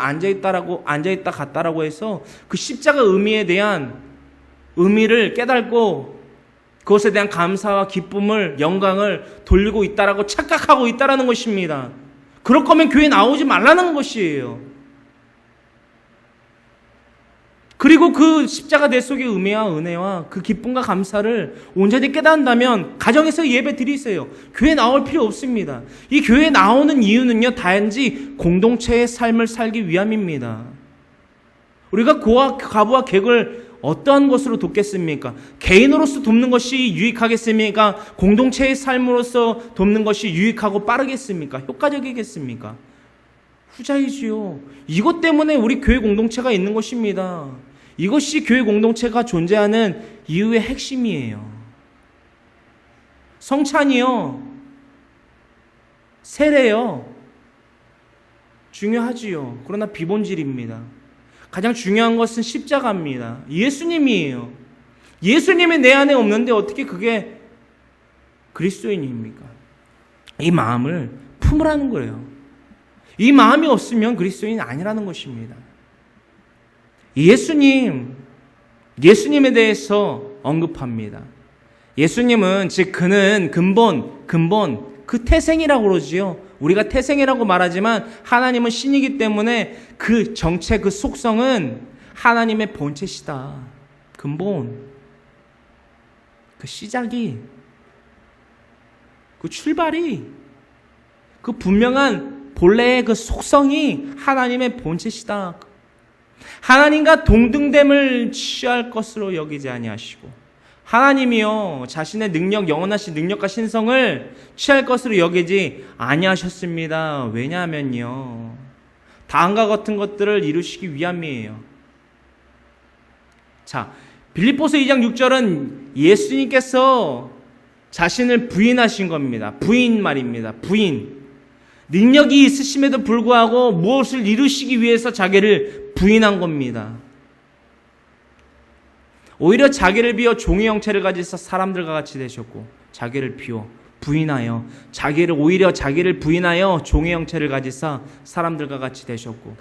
앉아있다 갔다라고 해서 그 십자가 의미에 대한 의미를 깨닫고 그것에 대한 감사와 기쁨을, 영광을 돌리고 있다라고 착각하고 있다라는 것입니다. 그럴 거면 교회 나오지 말라는 것이에요. 그리고 그 십자가 내 속의 의미와 은혜와 그 기쁨과 감사를 온전히 깨닫는다면 가정에서 예배 드리세요. 교회 나올 필요 없습니다. 이 교회 나오는 이유는요, 단지 공동체의 삶을 살기 위함입니다. 우리가 가부와 객을 어떠한 것으로 돕겠습니까? 개인으로서 돕는 것이 유익하겠습니까? 공동체의 삶으로서 돕는 것이 유익하고 빠르겠습니까? 효과적이겠습니까? 후자이지요. 이것 때문에 우리 교회 공동체가 있는 것입니다. 이것이 교회 공동체가 존재하는 이유의 핵심이에요. 성찬이요, 세례요, 중요하지요. 그러나 비본질입니다. 가장 중요한 것은 십자가입니다. 예수님이에요. 예수님이 내 안에 없는데 어떻게 그게 그리스도인입니까? 이 마음을 품으라는 거예요. 이 마음이 없으면 그리스도인이 아니라는 것입니다. 예수님에 대해서 언급합니다. 예수님은 즉 그는 근본 그 태생이라고 그러지요. 우리가 태생이라고 말하지만 하나님은 신이기 때문에 그 정체, 그 속성은 하나님의 본체시다. 근본, 그 시작이, 그 출발이, 그 분명한 본래의 그 속성이 하나님의 본체시다. 하나님과 동등됨을 취할 것으로 여기지 아니하시고, 하나님이요 자신의 능력, 영원하신 능력과 신성을 취할 것으로 여기지 아니하셨습니다. 왜냐하면요, 다음과 같은 것들을 이루시기 위함이에요. 자, 빌립보서 2장 6절은 예수님께서 자신을 부인하신 겁니다. 부인 말입니다. 부인. 능력이 있으심에도 불구하고 무엇을 이루시기 위해서 자기를 부인한 겁니다. 오히려 자기를 비워 종의 형체를 가지사 사람들과 같이 되셨고, 자기를 비워 부인하여 오히려 자기를 부인하여 종의 형체를 가지사 사람들과 같이 되셨고,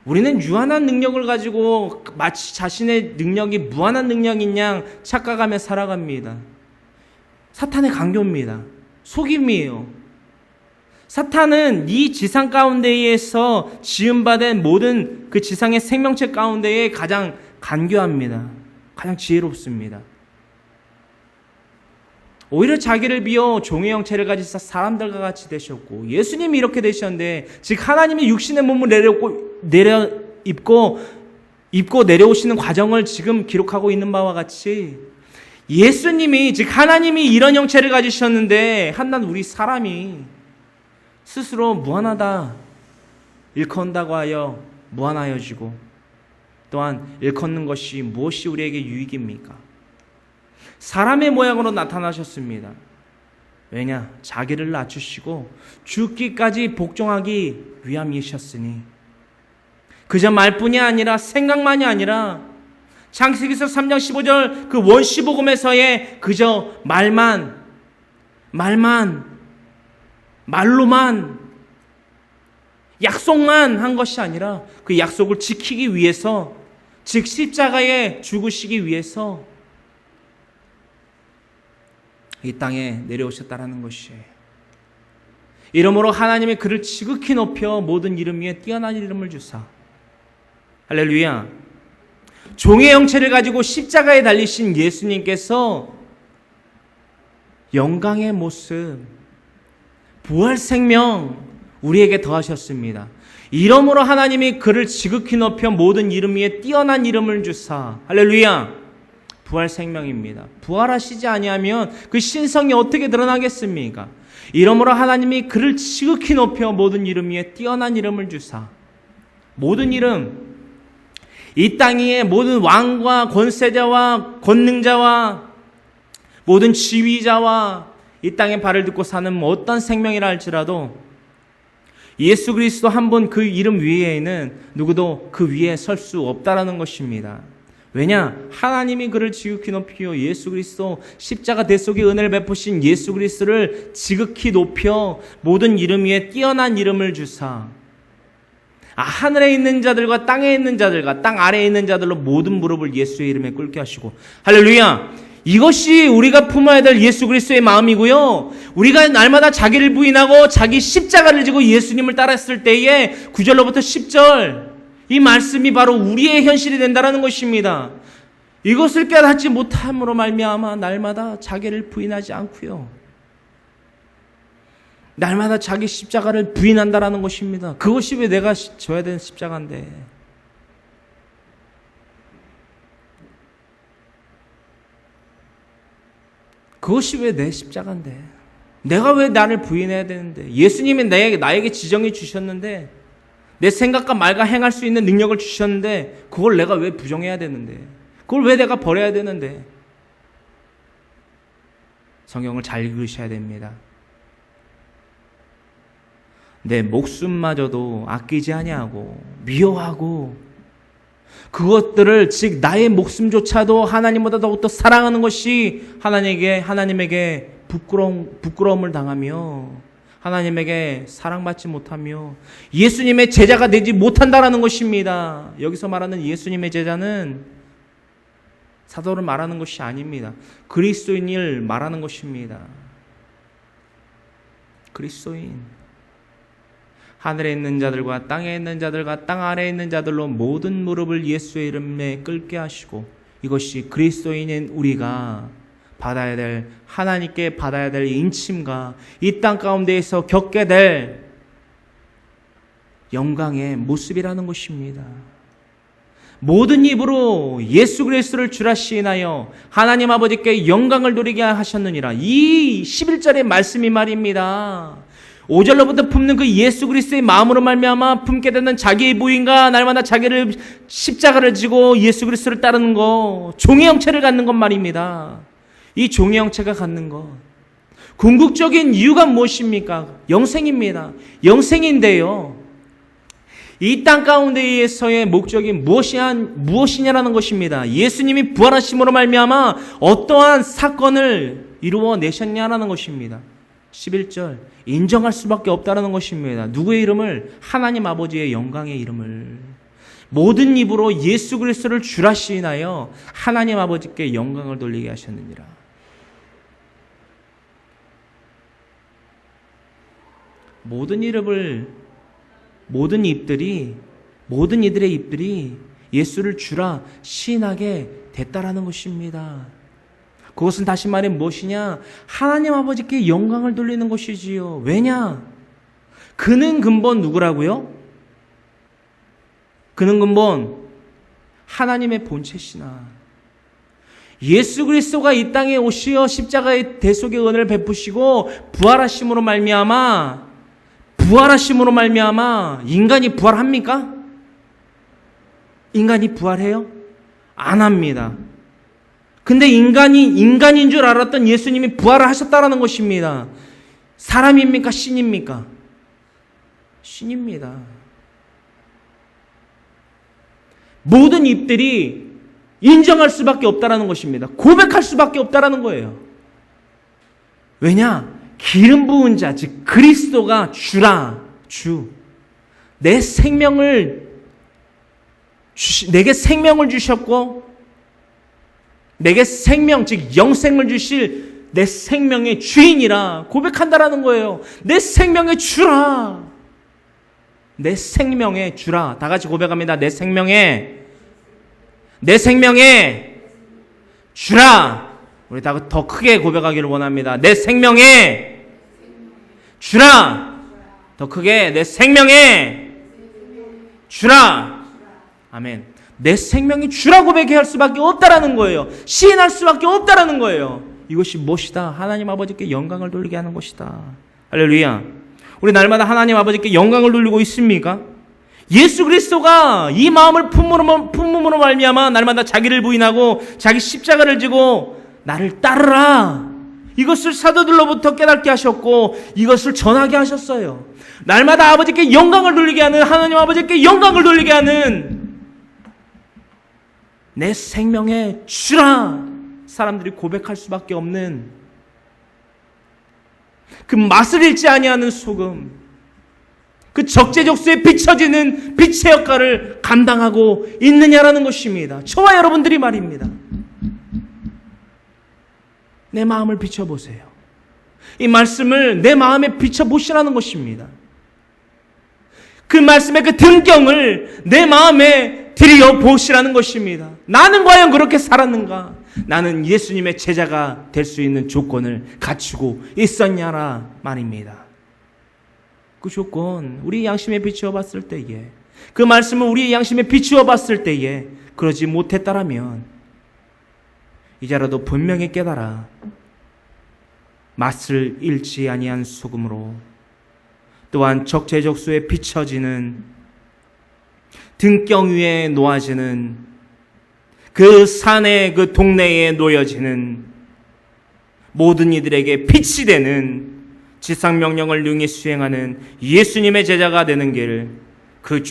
우리는 유한한 능력을 가지고 마치 자신의 능력이 무한한 능력인 양 착각하며 살아갑니다. 사탄의 강교입니다. 속임이에요. 사탄은 이 지상 가운데에서 지음받은 모든 그 지상의 생명체 가운데에 가장 간교합니다. 가장 지혜롭습니다. 오히려 자기를 비워 종의 형체를 가지사 사람들과 같이 되셨고, 예수님이 이렇게 되셨는데, 즉 하나님이 육신의 몸을 입고 내려오시는 과정을 지금 기록하고 있는 바와 같이, 예수님이, 즉 하나님이 이런 형체를 가지셨는데 한낱 우리 사람이 스스로 무한하다, 일컫는다고 하여 무한하여지고, 또한 일컫는 것이 무엇이 우리에게 유익입니까? 사람의 모양으로 나타나셨습니다. 왜냐? 자기를 낮추시고 죽기까지 복종하기 위함이셨으니, 그저 말뿐이 아니라 생각만이 아니라 창세기서 3장 15절 그 원시복음에서의 그저 말로만 약속만 한 것이 아니라 그 약속을 지키기 위해서, 즉 십자가에 죽으시기 위해서 이 땅에 내려오셨다라는 것이에요. 이러므로 하나님의 그를 지극히 높여 모든 이름 위에 뛰어난 이름을 주사, 할렐루야, 종의 형체를 가지고 십자가에 달리신 예수님께서 영광의 모습, 부활 생명, 우리에게 더하셨습니다. 이러므로 하나님이 그를 지극히 높여 모든 이름 위에 뛰어난 이름을 주사. 할렐루야. 부활 생명입니다. 부활하시지 아니하면 그 신성이 어떻게 드러나겠습니까? 이러므로 하나님이 그를 지극히 높여 모든 이름 위에 뛰어난 이름을 주사. 모든 이름, 이 땅 위에 모든 왕과 권세자와 권능자와 모든 지휘자와 이 땅에 발을 딛고 사는 어떤 생명이라 할지라도 예수 그리스도 한 분 그 이름 위에는 누구도 그 위에 설 수 없다라는 것입니다. 왜냐? 하나님이 그를 지극히 높여 예수 그리스도 십자가 대속의 은혜를 베푸신 예수 그리스도를 지극히 높여 모든 이름 위에 뛰어난 이름을 주사. 하늘에 있는 자들과 땅에 있는 자들과 땅 아래에 있는 자들로 모든 무릎을 예수의 이름에 꿇게 하시고. 할렐루야. 이것이 우리가 품어야 될 예수 그리스도의 마음이고요. 우리가 날마다 자기를 부인하고 자기 십자가를 지고 예수님을 따랐을 때에 9절로부터 10절 이 말씀이 바로 우리의 현실이 된다는 것입니다. 이것을 깨닫지 못함으로 말미암아 날마다 자기를 부인하지 않고요. 날마다 자기 십자가를 부인한다라는 것입니다. 그것이 왜 내가 져야 되는 십자가인데. 그것이 왜 내 십자가인데. 내가 왜 나를 부인해야 되는데. 예수님이 나에게 지정해 주셨는데 내 생각과 말과 행할 수 있는 능력을 주셨는데 그걸 내가 왜 부정해야 되는데. 그걸 왜 내가 버려야 되는데. 성경을 잘 읽으셔야 됩니다. 내 목숨마저도 아끼지 아니하고 미워하고 그것들을 즉 나의 목숨조차도 하나님보다 더욱더 사랑하는 것이 하나님에게 부끄러움을 당하며 하나님에게 사랑받지 못하며 예수님의 제자가 되지 못한다라는 것입니다. 여기서 말하는 예수님의 제자는 사도를 말하는 것이 아닙니다. 그리스도인을 말하는 것입니다. 그리스도인. 하늘에 있는 자들과 땅에 있는 자들과 땅 아래에 있는 자들로 모든 무릎을 예수의 이름에 꿇게 하시고 이것이 그리스도인인 우리가 받아야 될 하나님께 받아야 될 인침과 이 땅 가운데에서 겪게 될 영광의 모습이라는 것입니다. 모든 입으로 예수 그리스도를 주라 시인하여 하나님 아버지께 영광을 돌리게 하셨느니라. 이 11절의 말씀이 말입니다. 5절로부터 품는 그 예수 그리스도의 마음으로 말미암아 품게 되는 자기의 부인과 날마다 자기를 십자가를 지고 예수 그리스도를 따르는 것, 종의 형체를 갖는 것 말입니다. 이 종의 형체가 갖는 것, 궁극적인 이유가 무엇입니까? 영생입니다. 영생인데요, 이 땅 가운데에서의 목적이 무엇이냐라는 것입니다. 예수님이 부활하심으로 말미암아 어떠한 사건을 이루어내셨냐라는 것입니다. 11절 인정할 수밖에 없다는 것입니다. 누구의 이름을? 하나님 아버지의 영광의 이름을 모든 입으로 예수 그리스도를 주라 시인하여 하나님 아버지께 영광을 돌리게 하셨느니라. 모든 이들의 입들이 예수를 주라 시인하게 됐다라는 것입니다. 그것은 다시 말해 무엇이냐? 하나님 아버지께 영광을 돌리는 것이지요. 왜냐? 그는 근본 누구라고요? 그는 근본 하나님의 본체시나 예수 그리스도가 이 땅에 오시어 십자가의 대속의 은혜를 베푸시고 부활하심으로 말미암아 인간이 부활합니까? 인간이 부활해요? 안 합니다. 근데 인간인 줄 알았던 예수님이 부활을 하셨다라는 것입니다. 사람입니까? 신입니까? 신입니다. 모든 입들이 인정할 수밖에 없다라는 것입니다. 고백할 수밖에 없다라는 거예요. 왜냐? 기름 부은 자, 즉 그리스도가 주라, 주. 내게 생명을 주셨고 내게 생명, 즉 영생을 주실 내 생명의 주인이라 고백한다라는 거예요. 내 생명의 주라. 내 생명의 주라. 다 같이 고백합니다. 내 생명의 주라. 우리 더 크게 고백하기를 원합니다. 내 생명의 주라. 더 크게 내 생명의 주라. 아멘. 내 생명이 주라 고백할 수밖에 없다라는 거예요. 시인할 수밖에 없다라는 거예요. 이것이 무엇이다? 하나님 아버지께 영광을 돌리게 하는 것이다. 할렐루야. 우리 날마다 하나님 아버지께 영광을 돌리고 있습니까? 예수 그리스도가 이 마음을 품음으로 말미암아 날마다 자기를 부인하고 자기 십자가를 지고 나를 따르라. 이것을 사도들로부터 깨닫게 하셨고 이것을 전하게 하셨어요. 날마다 아버지께 영광을 돌리게 하는, 하나님 아버지께 영광을 돌리게 하는 내 생명의 주라 사람들이 고백할 수밖에 없는 그 맛을 잃지 아니하는 소금, 그 적재적소에 비춰지는 빛의 역할을 감당하고 있느냐라는 것입니다. 저와 여러분들이 말입니다. 내 마음을 비춰보세요. 이 말씀을 내 마음에 비춰보시라는 것입니다. 그 말씀의 그 등경을 내 마음에 들여보시라는 것입니다. 나는 과연 그렇게 살았는가? 나는 예수님의 제자가 될 수 있는 조건을 갖추고 있었냐라 말입니다. 그 조건, 우리 양심에 비추어 봤을 때에, 그 말씀을 우리의 양심에 비추어 봤을 때에 그러지 못했다라면 이제라도 분명히 깨달아 맛을 잃지 아니한 소금으로, 또한 적재적소에 비춰지는 등경 위에 놓아지는 그 산의 그 동네에 놓여지는 모든 이들에게 빛이 되는 지상명령을 능히 수행하는 예수님의 제자가 되는 길, 그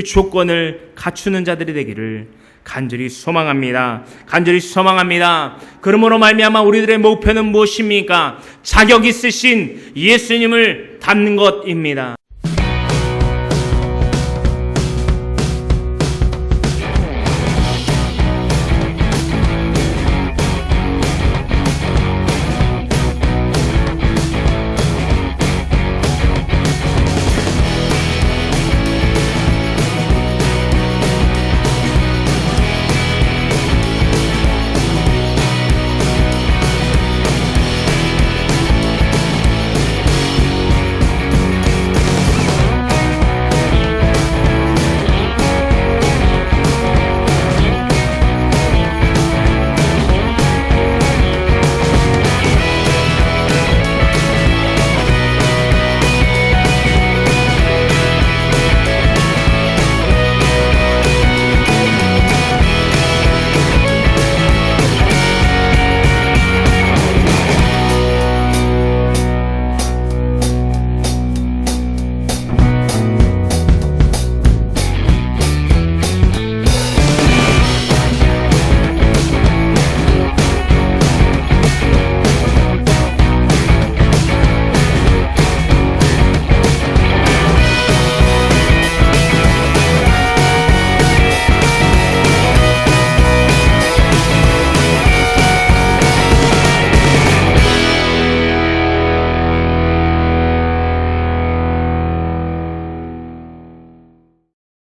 조건을 갖추는 자들이 되기를 간절히 소망합니다. 간절히 소망합니다. 그러므로 말미암아 우리들의 목표는 무엇입니까? 자격 있으신 예수님을 닮는 것입니다.